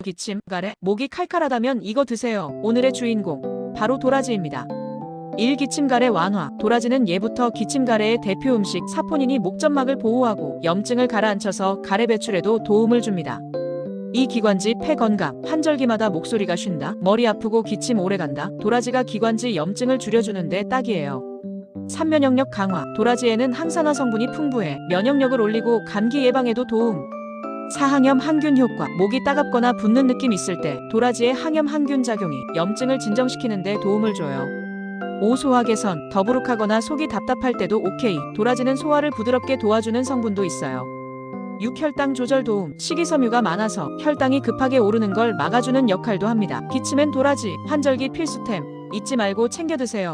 기침, 가래, 목이 칼칼하다면 이거 드세요. 오늘의 주인공, 바로 도라지입니다. 1. 기침가래 완화. 도라지는 예부터 기침가래의 대표 음식. 사포닌이 목점막을 보호하고 염증을 가라앉혀서 가래 배출에도 도움을 줍니다. 2. 기관지 폐 건강. 환절기마다 목소리가 쉰다, 머리 아프고 기침 오래간다. 도라지가 기관지 염증을 줄여주는데 딱이에요. 3. 면역력 강화. 도라지에는 항산화 성분이 풍부해 면역력을 올리고 감기 예방에도 도움. 4. 항염 항균 효과. 목이 따갑거나 붓는 느낌 있을 때 도라지의 항염 항균 작용이 염증을 진정시키는 데 도움을 줘요. 5. 소화 개선. 더부룩하거나 속이 답답할 때도 오케이. 도라지는 소화를 부드럽게 도와주는 성분도 있어요. 6. 혈당 조절 도움. 식이섬유가 많아서 혈당이 급하게 오르는 걸 막아주는 역할도 합니다. 기침엔 도라지, 환절기 필수템. 잊지 말고 챙겨 드세요.